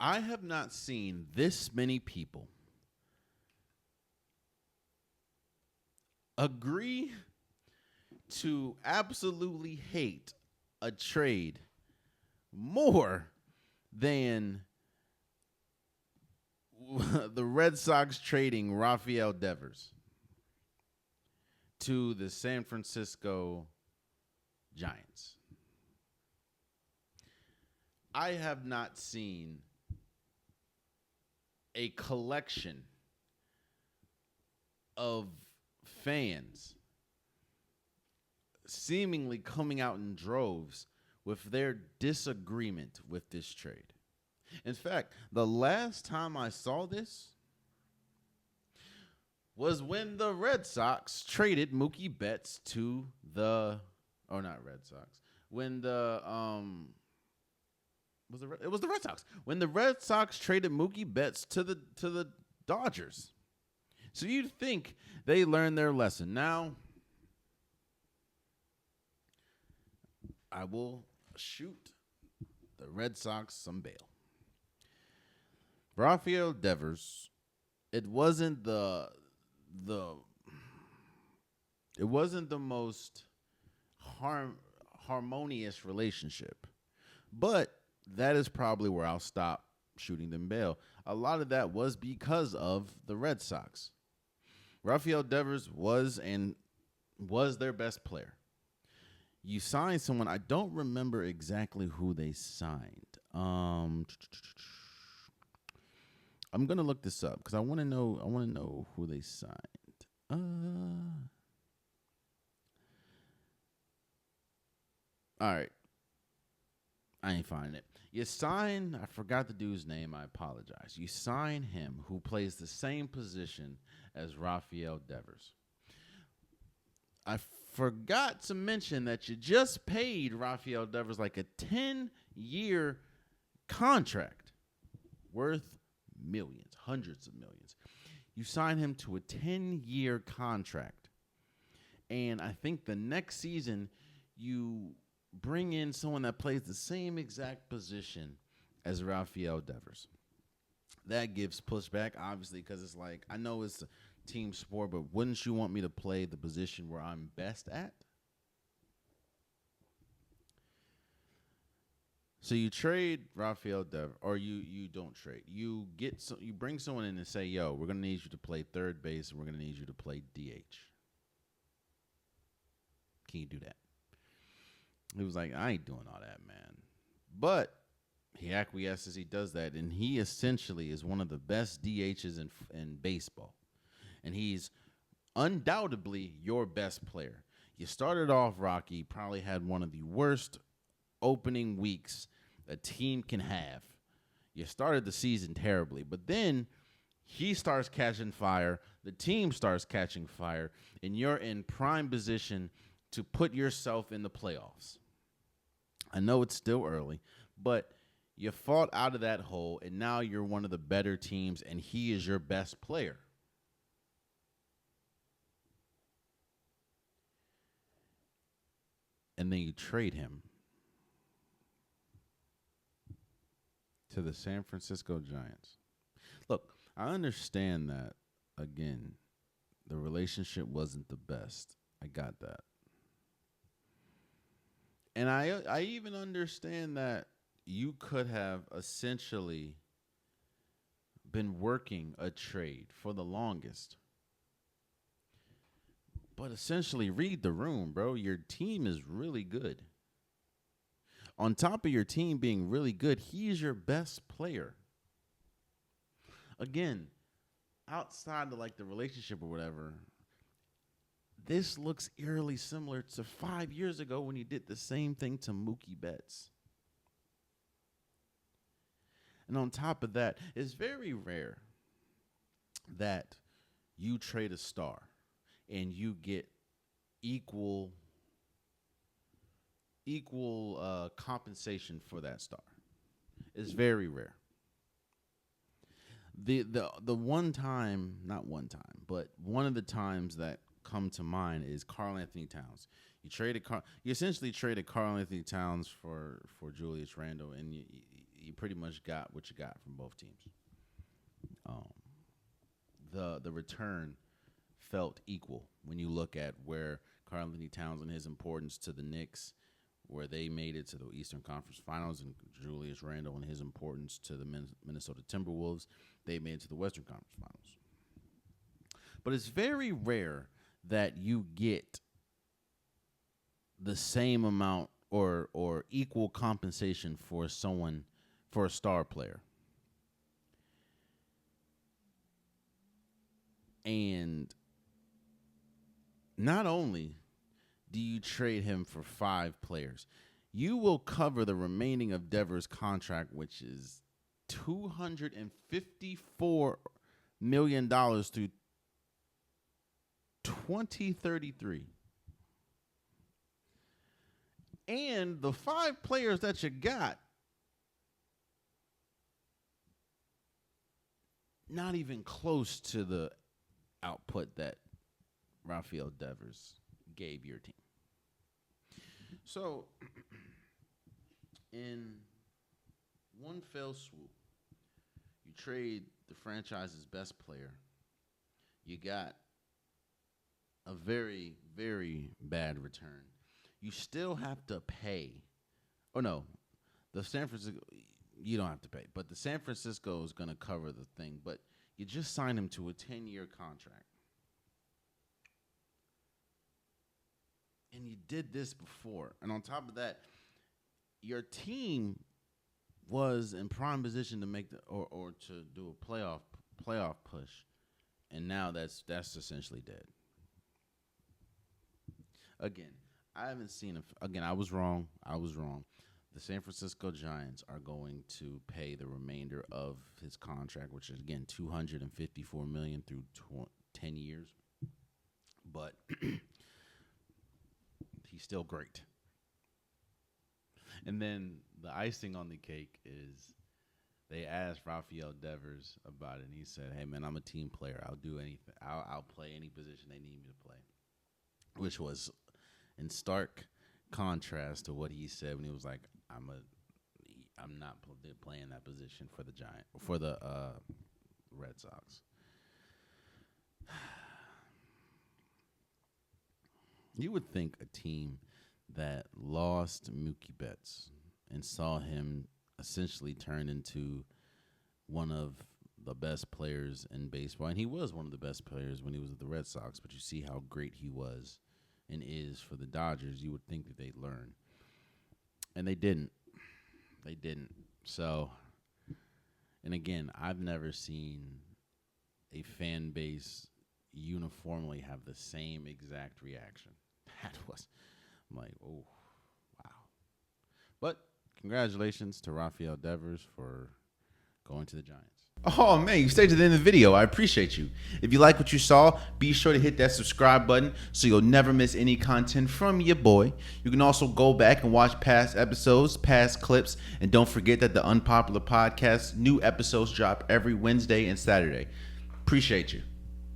I have not seen this many people agree to absolutely hate a trade more than the Red Sox trading Rafael Devers to the San Francisco Giants. I have not seen a collection of fans seemingly coming out in droves with their disagreement with this trade. In fact, the last time I saw this was when the Red Sox traded Mookie Betts to not Red Sox. When it was the Red Sox. When the Red Sox traded Mookie Betts to the Dodgers. So you'd think they learned their lesson. Now, I will shoot the Red Sox some bail. Rafael Devers, it wasn't the most harmonious relationship, but that is probably where I'll stop shooting them bail. A lot of that was because of the Red Sox. Rafael Devers was their best player. You signed someone, I don't remember exactly who they signed. I'm gonna look this up because I want to know who they signed. All right, I ain't finding it. You sign, I forgot the dude's name. I apologize. You sign him, who plays the same position as Rafael Devers. I forgot to mention that you just paid Rafael Devers like a 10-year contract worth millions, hundreds of millions. You sign him to a 10-year contract. And I think the next season you bring in someone that plays the same exact position as Rafael Devers. That gives pushback, obviously, because it's like, I know it's a team sport, but wouldn't you want me to play the position where I'm best at? So you trade Rafael Devers, or you don't trade. You bring someone in and say, yo, we're going to need you to play third base, and we're going to need you to play DH. Can you do that? He was like, I ain't doing all that, man. But he acquiesces, he does that, and he essentially is one of the best DHs in baseball. And he's undoubtedly your best player. You started off rocky, probably had one of the worst opening weeks a team can have. You started the season terribly, but then he starts catching fire, the team starts catching fire, and you're in prime position to put yourself in the playoffs. I know it's still early, but you fought out of that hole, and now you're one of the better teams, and he is your best player. And then you trade him to the San Francisco Giants. Look, I understand that, again, the relationship wasn't the best. I got that. And I even understand that you could have essentially been working a trade for the longest. But essentially, read the room, bro. Your team is really good. On top of your team being really good, he's your best player. Again, outside of like the relationship or whatever, this looks eerily similar to 5 years ago when he did the same thing to Mookie Betts. And on top of that, it's very rare that you trade a star and you get equal compensation for that star. It's very rare. The one time, not one time, but one of the times that come to mind is Karl Anthony Towns. You essentially traded Karl Anthony Towns for Julius Randle, and you pretty much got what you got from both teams. The return felt equal when you look at where Karl-Anthony Towns and his importance to the Knicks, where they made it to the Eastern Conference Finals, and Julius Randle and his importance to the Minnesota Timberwolves, they made it to the Western Conference Finals. But it's very rare that you get the same amount or equal compensation for a star player. And not only do you trade him for 5 players, you will cover the remaining of Devers' contract, which is $254 million through 2033. And the 5 players that you got, not even close to the output that Rafael Devers gave your team. So, in one fell swoop, you trade the franchise's best player. You got a very, very bad return. You still have to pay. Oh, no. The San Francisco, you don't have to pay. But the San Francisco is going to cover the thing. But you just signed him to a 10-year contract. And you did this before. And on top of that, your team was in prime position to make or to do a playoff push. And now that's essentially dead. Again, I haven't seen again, I was wrong. The San Francisco Giants are going to pay the remainder of his contract, which is again $254 million through 10 years. But he's still great. And then the icing on the cake is they asked Rafael Devers about it, and he said, "Hey man, I'm a team player. I'll do anything. I'll play any position they need me to play," which was in stark contrast to what he said when he was like, I'm not playing that position for the Red Sox." You would think a team that lost Mookie Betts and saw him essentially turn into one of the best players in baseball, and he was one of the best players when he was with the Red Sox, but you see how great he was and is for the Dodgers, you would think that they'd learn. And they didn't. They didn't. So, and again, I've never seen a fan base uniformly have the same exact reaction. That was, I'm like, oh, wow. But congratulations to Rafael Devers for going to the Giants. Oh, man, you stayed to the end of the video. I appreciate you. If you like what you saw, be sure to hit that subscribe button so you'll never miss any content from your boy. You can also go back and watch past episodes, past clips, and don't forget that the Unpopular Podcast, new episodes drop every Wednesday and Saturday. Appreciate you.